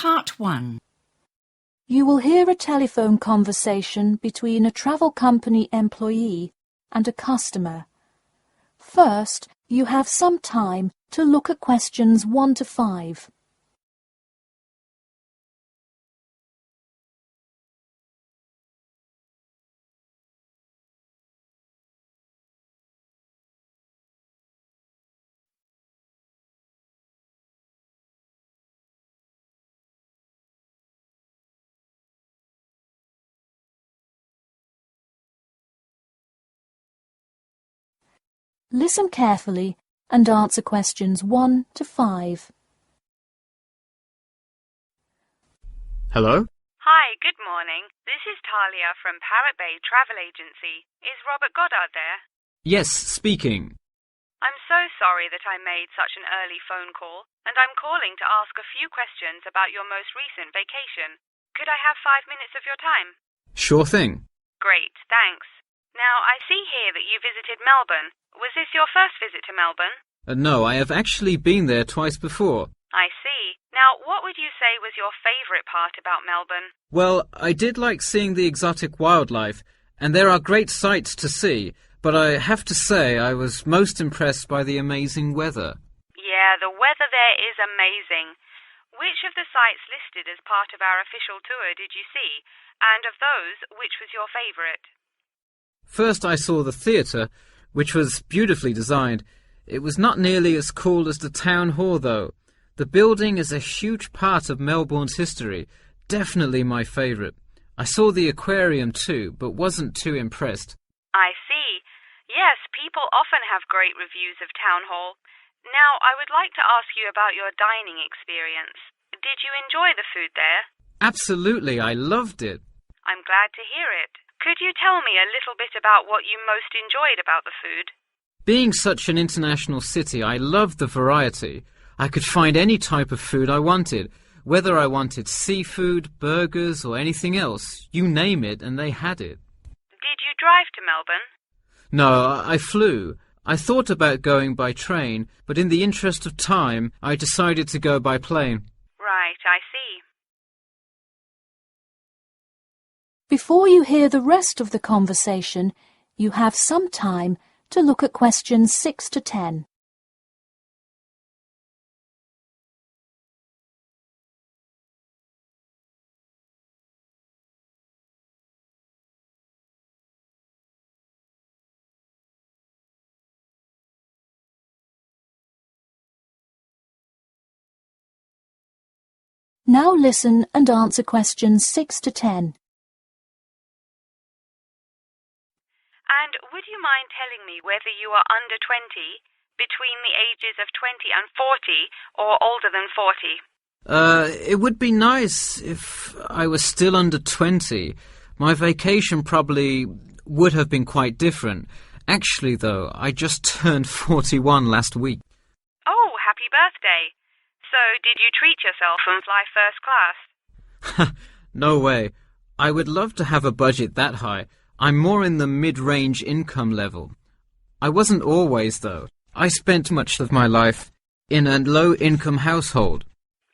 Part 1. You will hear a telephone conversation between a travel company employee and a customer. First, you have some time to look at questions 1 to 5. Listen carefully and answer questions 1 to 5. Hello? Hi, good morning. This is Talia from Parrot Bay Travel Agency. Is Robert Goddard there? Yes, speaking. I'm so sorry that I made such an early phone call, and I'm calling to ask a few questions about your most recent vacation. Could I have 5 minutes of your time? Sure thing. Great, thanks. Now, I see here that you visited Melbourne. Was this your first visit to Melbourne? No, I have actually been there twice before. I see. Now, what would you say was your favourite part about Melbourne? Well, I did like seeing the exotic wildlife, and there are great sights to see, but I have to say I was most impressed by the amazing weather. Yeah, the weather there is amazing. Which of the sites listed as part of our official tour did you see? And of those, which was your favourite? First I saw the theatre, which was beautifully designed. It was not nearly as cool as the town hall, though. The building is a huge part of Melbourne's history. Definitely my favourite. I saw the aquarium too, but wasn't too impressed. I see. Yes, people often have great reviews of Town Hall. Now, I would like to ask you about your dining experience. Did you enjoy the food there? Absolutely, I loved it. I'm glad to hear it. Could you tell me a little bit about what you most enjoyed about the food? Being such an international city, I loved the variety. I could find any type of food I wanted, whether I wanted seafood, burgers, or anything else. You name it, and they had it. Did you drive to Melbourne? No, I flew. I thought about going by train, but in the interest of time, I decided to go by plane. Right, I see. Before you hear the rest of the conversation, you have some time to look at questions 6 to 10. Now listen and answer questions 6 to 10. And would you mind telling me whether you are under 20, between the ages of 20 and 40, or older than 40? It would be nice if I was still under 20. My vacation probably would have been quite different. Actually, though, I just turned 41 last week. Oh, happy birthday. So, did you treat yourself and fly first class? No way. I would love to have a budget that high. I'm more in the mid-range income level. I wasn't always, though. I spent much of my life in a low-income household.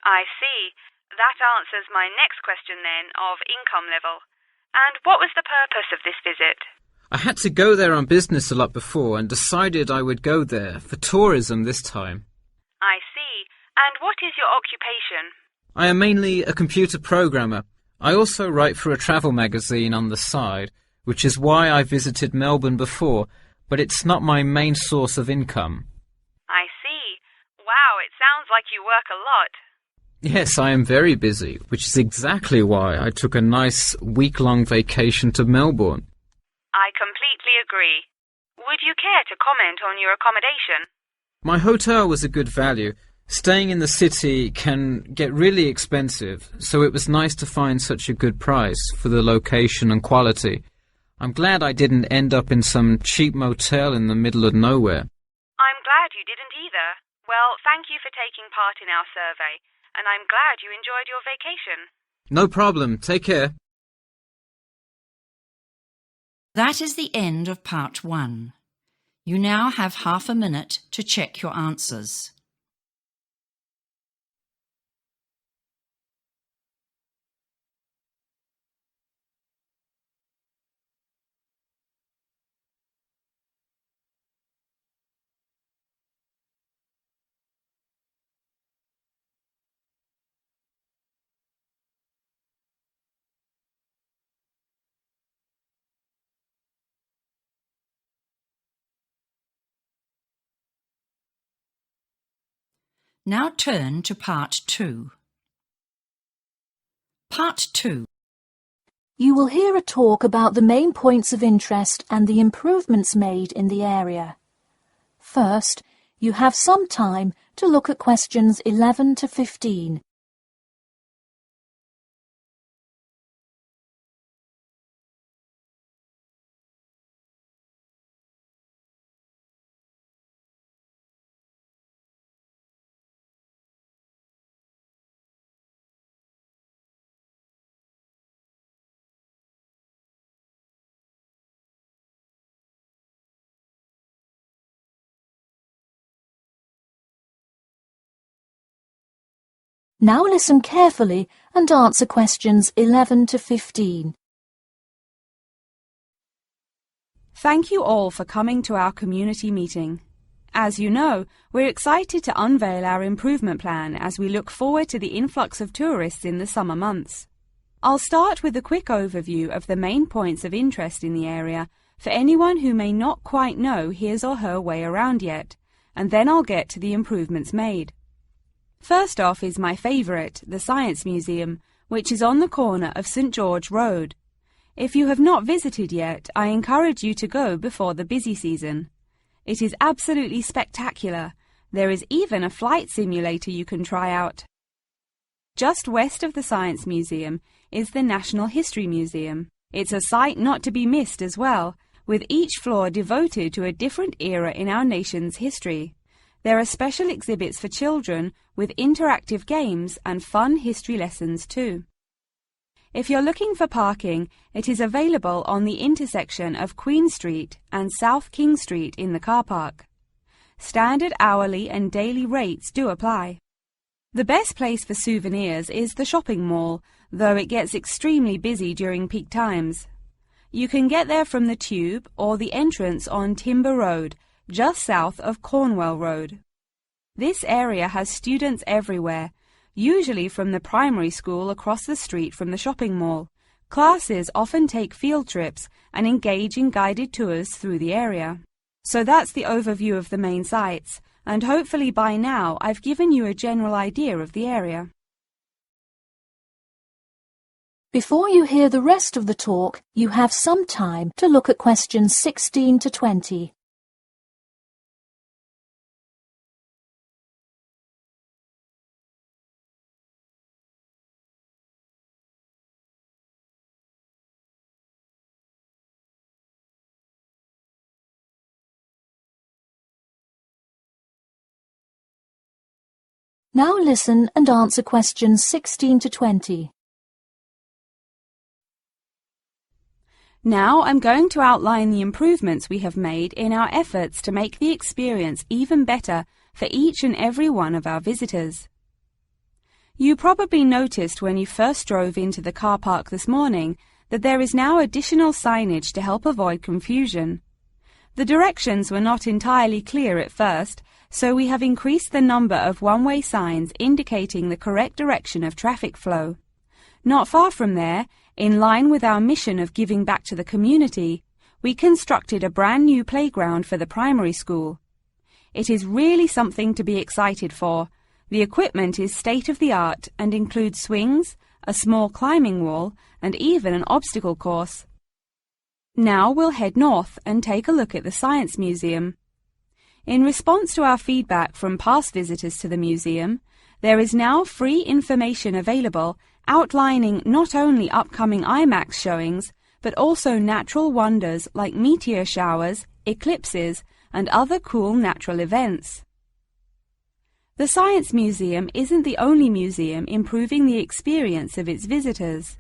I see. That answers my next question then, of income level. And what was the purpose of this visit? I had to go there on business a lot before and decided I would go there for tourism this time. I see. And what is your occupation? I am mainly a computer programmer. I also write for a travel magazine on the side, which is why I visited Melbourne before, but it's not my main source of income. I see. Wow, it sounds like you work a lot. Yes, I am very busy, which is exactly why I took a nice week-long vacation to Melbourne. I completely agree. Would you care to comment on your accommodation? My hotel was a good value. Staying in the city can get really expensive, so it was nice to find such a good price for the location and quality. I'm glad I didn't end up in some cheap motel in the middle of nowhere. I'm glad you didn't either. Well, thank you for taking part in our survey, and I'm glad you enjoyed your vacation. No problem. Take care. That is the end of Part 1. You now have half a minute to check your answers. Now turn to Part 2. Part 2. You will hear a talk about the main points of interest and the improvements made in the area. First, you have some time to look at questions 11 to 15. Now listen carefully and answer questions 11 to 15. Thank you all for coming to our community meeting. As you know, we're excited to unveil our improvement plan as we look forward to the influx of tourists in the summer months. I'll start with a quick overview of the main points of interest in the area for anyone who may not quite know his or her way around yet, and then I'll get to the improvements made. First off is my favourite, the Science Museum, which is on the corner of St George Road. If you have not visited yet, I encourage you to go before the busy season. It is absolutely spectacular. There is even a flight simulator you can try out. Just west of the Science Museum is the National History Museum. It's a sight not to be missed as well, with each floor devoted to a different era in our nation's history. There are special exhibits for children with interactive games and fun history lessons too. If you're looking for parking, it is available on the intersection of Queen Street and South King Street in the car park. Standard hourly and daily rates do apply. The best place for souvenirs is the shopping mall, though it gets extremely busy during peak times. You can get there from the Tube or the entrance on Timber Road, just south of Cornwell Road. This area has students everywhere, usually from the primary school across the street from the shopping mall. Classes often take field trips and engage in guided tours through the area. So that's the overview of the main sites, and hopefully by now I've given you a general idea of the area. Before you hear the rest of the talk, you have some time to look at questions 16 to 20. Now listen and answer questions 16 to 20. Now I'm going to outline the improvements we have made in our efforts to make the experience even better for each and every one of our visitors. You probably noticed when you first drove into the car park this morning that there is now additional signage to help avoid confusion. The directions were not entirely clear at first, so we have increased the number of one-way signs indicating the correct direction of traffic flow. Not far from there, in line with our mission of giving back to the community, we constructed a brand new playground for the primary school. It is really something to be excited for. The equipment is state-of-the-art and includes swings, a small climbing wall, and even an obstacle course. Now we'll head north and take a look at the Science Museum. In response to our feedback from past visitors to the museum, there is now free information available outlining not only upcoming IMAX showings, but also natural wonders like meteor showers, eclipses, and other cool natural events. The Science Museum isn't the only museum improving the experience of its visitors.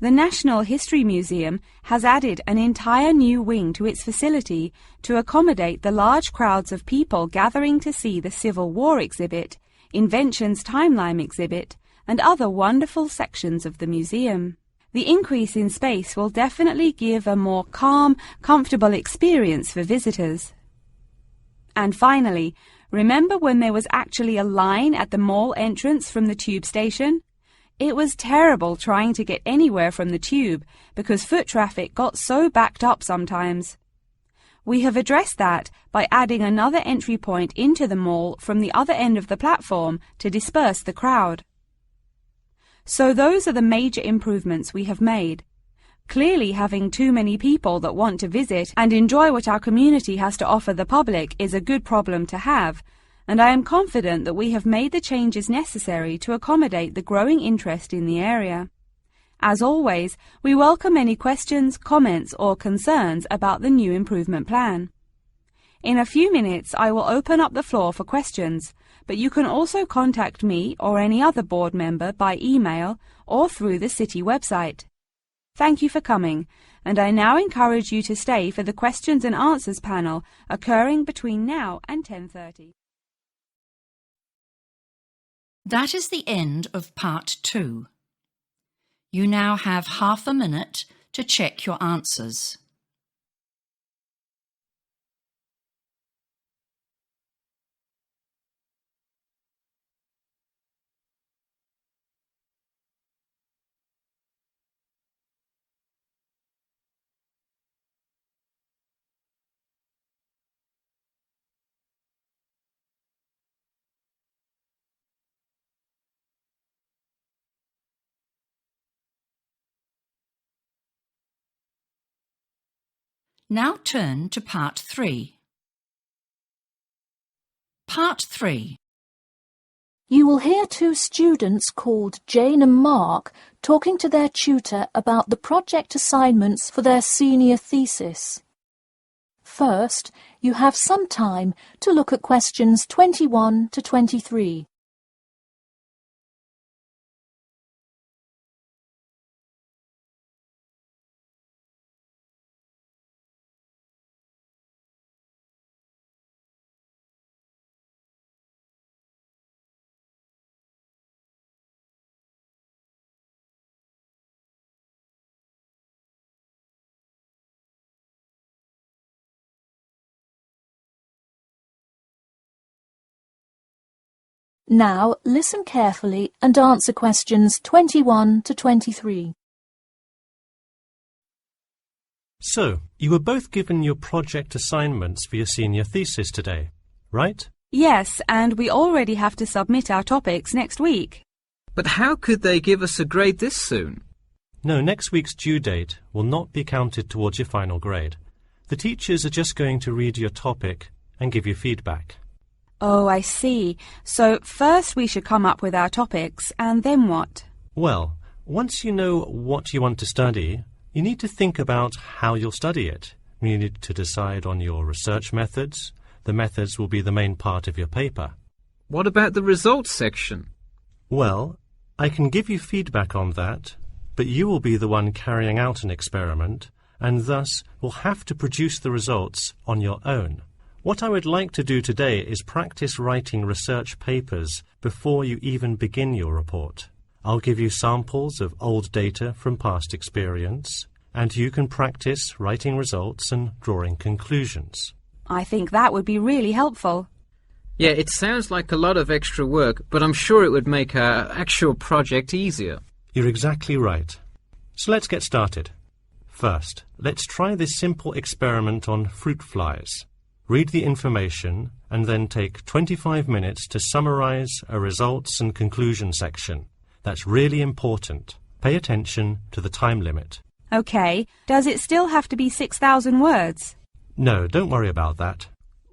The National History Museum has added an entire new wing to its facility to accommodate the large crowds of people gathering to see the Civil War exhibit, Inventions Timeline exhibit, and other wonderful sections of the museum. The increase in space will definitely give a more calm, comfortable experience for visitors. And finally, remember when there was actually a line at the mall entrance from the tube station? It was terrible trying to get anywhere from the tube because foot traffic got so backed up sometimes. We have addressed that by adding another entry point into the mall from the other end of the platform to disperse the crowd. So those are the major improvements we have made. Clearly, having too many people that want to visit and enjoy what our community has to offer the public is a good problem to have, and I am confident that we have made the changes necessary to accommodate the growing interest in the area. As always, we welcome any questions, comments or concerns about the new improvement plan. In a few minutes I will open up the floor for questions, but you can also contact me or any other board member by email or through the city website. Thank you for coming, and I now encourage you to stay for the questions and answers panel occurring between now and 10:30. That is the end of part 2. You now have half a minute to check your answers. Now turn to part 3. Part 3. You will hear two students called Jane and Mark talking to their tutor about the project assignments for their senior thesis. First, you have some time to look at questions 21 to 23. Now listen carefully and answer questions 21 to 23. So, you were both given your project assignments for your senior thesis today, right? Yes, and we already have to submit our topics next week. But how could they give us a grade this soon? No, next week's due date will not be counted towards your final grade. The teachers are just going to read your topic and give you feedback. Oh, I see. So first we should come up with our topics, and then what? Well, once you know what you want to study, you need to think about how you'll study it. You need to decide on your research methods. The methods will be the main part of your paper. What about the results section? Well, I can give you feedback on that, but you will be the one carrying out an experiment, and thus will have to produce the results on your own. What I would like to do today is practice writing research papers before you even begin your report. I'll give you samples of old data from past experience, and you can practice writing results and drawing conclusions. I think that would be really helpful. Yeah, it sounds like a lot of extra work, but I'm sure it would make our actual project easier. You're exactly right. So let's get started. First, let's try this simple experiment on fruit flies. Read the information and then take 25 minutes to summarize a results and conclusion section. That's really important. Pay attention to the time limit. Okay, does it still have to be 6,000 words? No, don't worry about that.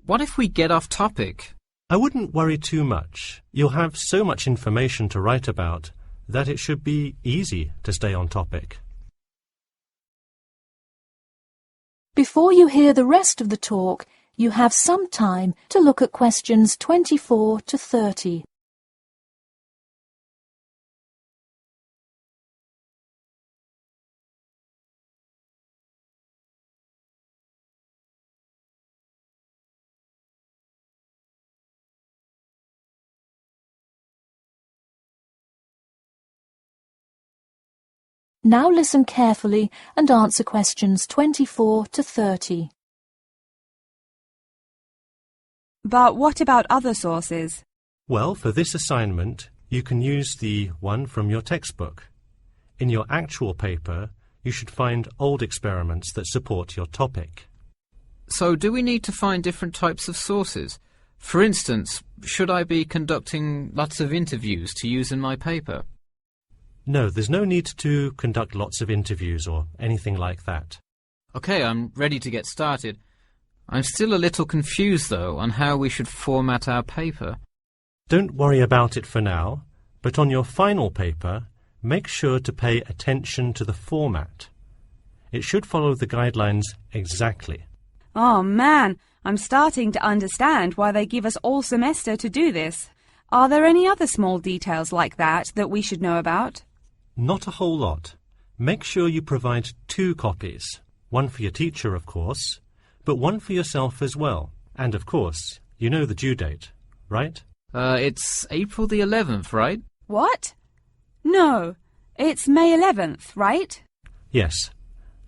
What if we get off topic? I wouldn't worry too much. You'll have so much information to write about that it should be easy to stay on topic. Before you hear the rest of the talk, you have some time to look at questions 24 to 30. Now listen carefully and answer questions 24 to 30. But what about other sources? Well, for this assignment, you can use the one from your textbook. In your actual paper, you should find old experiments that support your topic. So do we need to find different types of sources? For instance, should I be conducting lots of interviews to use in my paper? No, there's no need to conduct lots of interviews or anything like that. Okay, I'm ready to get started. I'm still a little confused, though, on how we should format our paper. Don't worry about it for now, but on your final paper, make sure to pay attention to the format. It should follow the guidelines exactly. Oh man, I'm starting to understand why they give us all semester to do this. Are there any other small details like that we should know about? Not a whole lot. Make sure you provide 2 copies. One for your teacher, of course, but one for yourself as well. And of course, you know the due date, right? It's April the 11th, right? What? No, it's May 11th, right? Yes.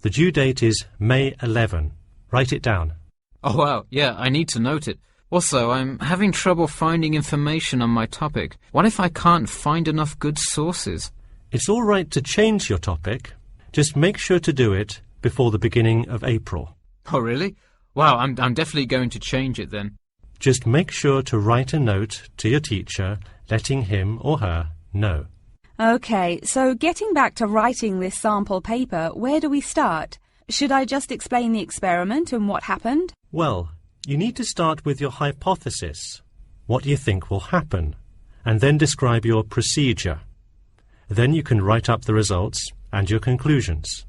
The due date is May 11. Write it down. Oh, wow, yeah, I need to note it. Also, I'm having trouble finding information on my topic. What if I can't find enough good sources? It's all right to change your topic. Just make sure to do it before the beginning of April. Oh, really? Wow, I'm definitely going to change it then. Just make sure to write a note to your teacher, letting him or her know. Okay, so getting back to writing this sample paper, where do we start? Should I just explain the experiment and what happened? Well, you need to start with your hypothesis. What do you think will happen? And then describe your procedure. Then you can write up the results and your conclusions.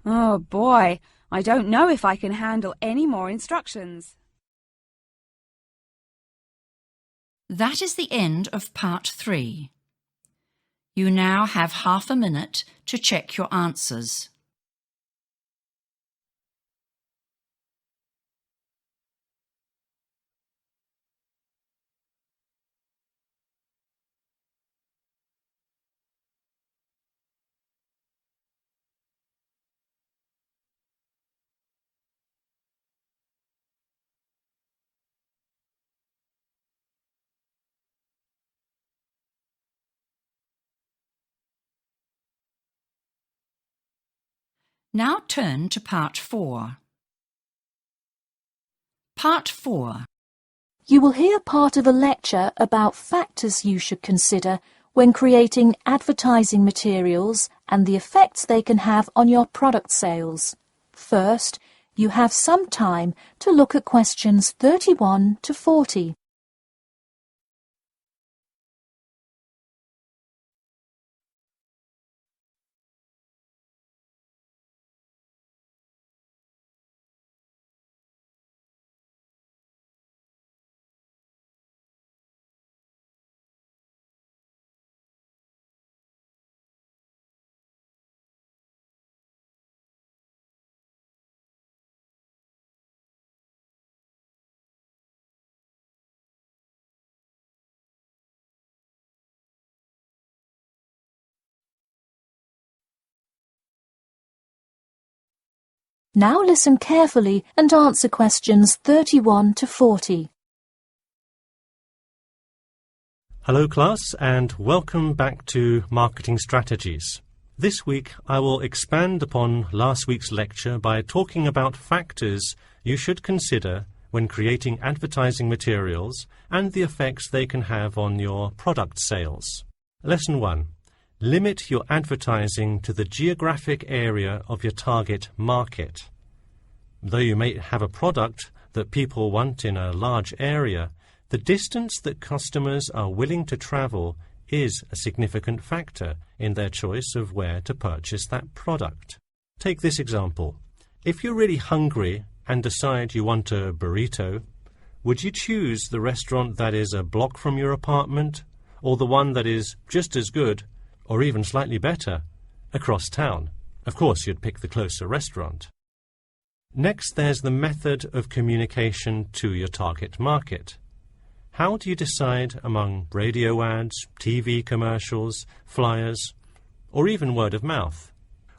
Oh boy, I don't know if I can handle any more instructions. That is the end of part 3. You now have half a minute to check your answers. Now turn to part 4. Part 4. You will hear part of a lecture about factors you should consider when creating advertising materials and the effects they can have on your product sales. First, you have some time to look at questions 31 to 40. Now listen carefully and answer questions 31 to 40. Hello class, and welcome back to Marketing Strategies. This week I will expand upon last week's lecture by talking about factors you should consider when creating advertising materials and the effects they can have on your product sales. Lesson 1. Limit your advertising to the geographic area of your target market. Though you may have a product that people want in a large area, the distance that customers are willing to travel is a significant factor in their choice of where to purchase that product. Take this example. If you're really hungry and decide you want a burrito, would you choose the restaurant that is a block from your apartment, or the one that is just as good, or even slightly better, across town? Of course, you'd pick the closer restaurant. Next, there's the method of communication to your target market. How do you decide among radio ads, TV commercials, flyers, or even word of mouth?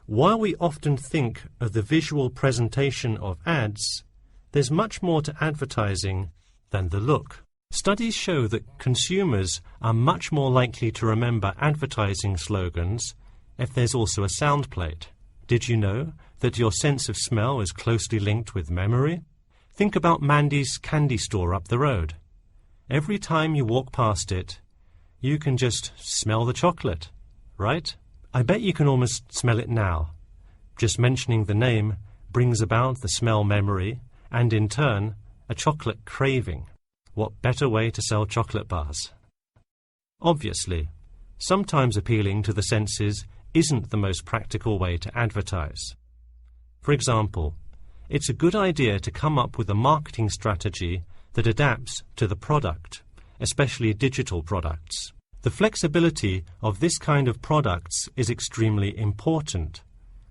While we often think of the visual presentation of ads, there's much more to advertising than the look. Studies show that consumers are much more likely to remember advertising slogans if there's also a sound plate. Did you know that your sense of smell is closely linked with memory? Think about Mandy's candy store up the road. Every time you walk past it, you can just smell the chocolate, right? I bet you can almost smell it now. Just mentioning the name brings about the smell memory and, in turn, a chocolate craving. What better way to sell chocolate bars? Obviously, sometimes appealing to the senses isn't the most practical way to advertise. For example, it's a good idea to come up with a marketing strategy that adapts to the product, especially digital products. The flexibility of this kind of products is extremely important,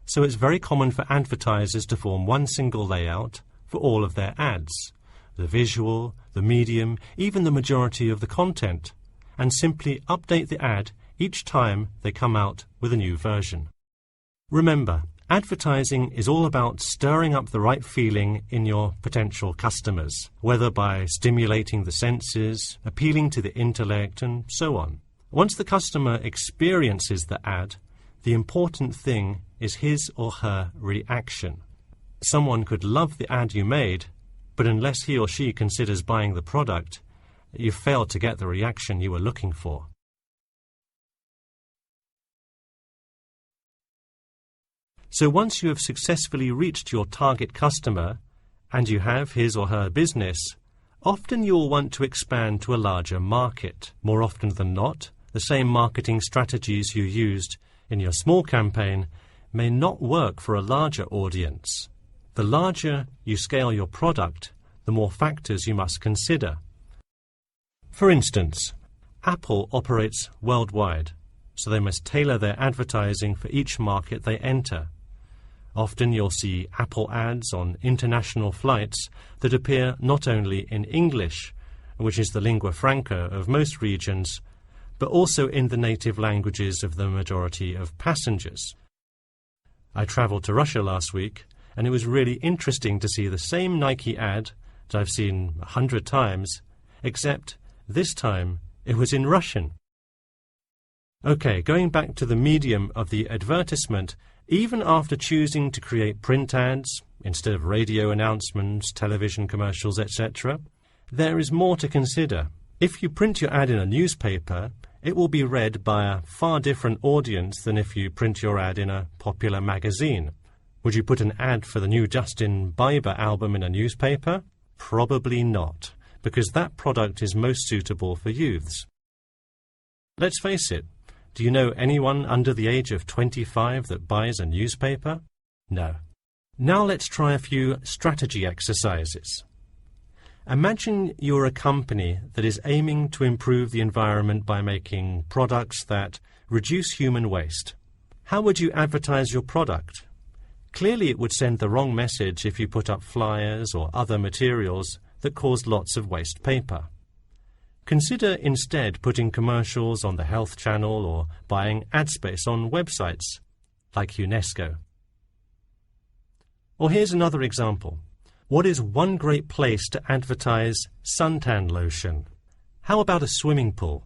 so it's very common for advertisers to form one single layout for all of their ads, the visual, the medium, even the majority of the content, and simply update the ad each time they come out with a new version. Remember, advertising is all about stirring up the right feeling in your potential customers, whether by stimulating the senses, appealing to the intellect, and so on. Once the customer experiences the ad, the important thing is his or her reaction. Someone could love the ad you made, but unless he or she considers buying the product, you failed to get the reaction you were looking for. So once you have successfully reached your target customer, and you have his or her business, often you will want to expand to a larger market. More often than not, the same marketing strategies you used in your small campaign may not work for a larger audience. The larger you scale your product, the more factors you must consider. For instance, Apple operates worldwide, so they must tailor their advertising for each market they enter. Often you'll see Apple ads on international flights that appear not only in English, which is the lingua franca of most regions, but also in the native languages of the majority of passengers. I travelled to Russia last week, and it was really interesting to see the same Nike ad that I've seen 100 times, except this time it was in Russian. Okay, going back to the medium of the advertisement, even after choosing to create print ads instead of radio announcements, television commercials, etc., there is more to consider. If you print your ad in a newspaper, it will be read by a far different audience than if you print your ad in a popular magazine. Would you put an ad for the new Justin Bieber album in a newspaper? Probably not, because that product is most suitable for youths. Let's face it, do you know anyone under the age of 25 that buys a newspaper? No. Now let's try a few strategy exercises. Imagine you're a company that is aiming to improve the environment by making products that reduce human waste. How would you advertise your product? Clearly it would send the wrong message if you put up flyers or other materials that cause lots of waste paper. Consider instead putting commercials on the Health Channel or buying ad space on websites like UNESCO. Or here's another example. What is one great place to advertise suntan lotion? How about a swimming pool?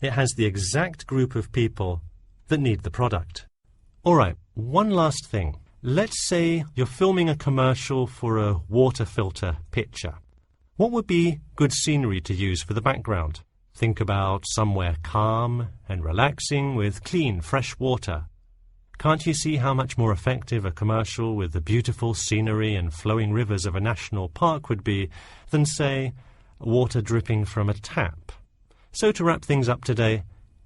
It has the exact group of people that need the product. All right, one last thing. Let's say you're filming a commercial for a water filter pitcher. What would be good scenery to use for the background? Think about somewhere calm and relaxing with clean, fresh water. Can't you see how much more effective a commercial with the beautiful scenery and flowing rivers of a national park would be than, say, water dripping from a tap? So to wrap things up today,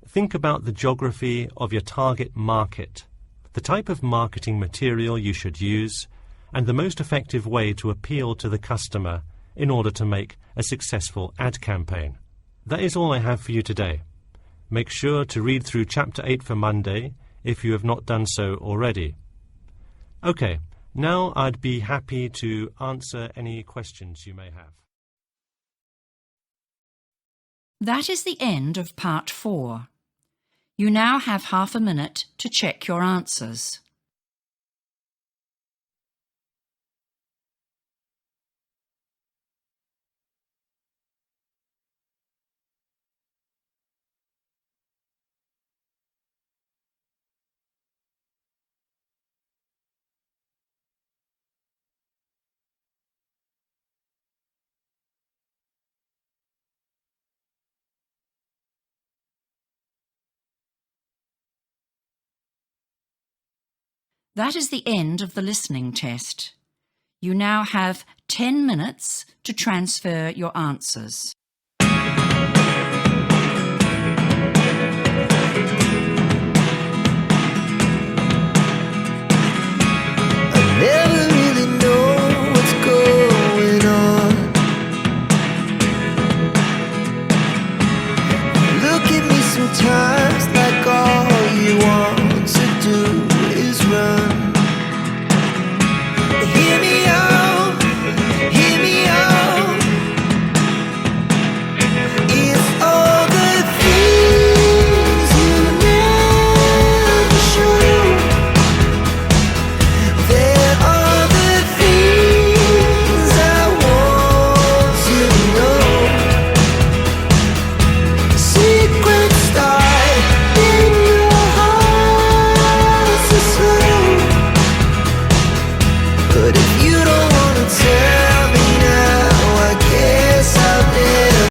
think about the geography of your target market, the type of marketing material you should use, and the most effective way to appeal to the customer in order to make a successful ad campaign. That is all I have for you today. Make sure to read through Chapter 8 for Monday if you have not done so already. Okay, now I'd be happy to answer any questions you may have. That is the end of Part 4. You now have half a minute to check your answers. That is the end of the listening test. You now have 10 minutes to transfer your answers. Never really know what's going on. Look at me sometimes.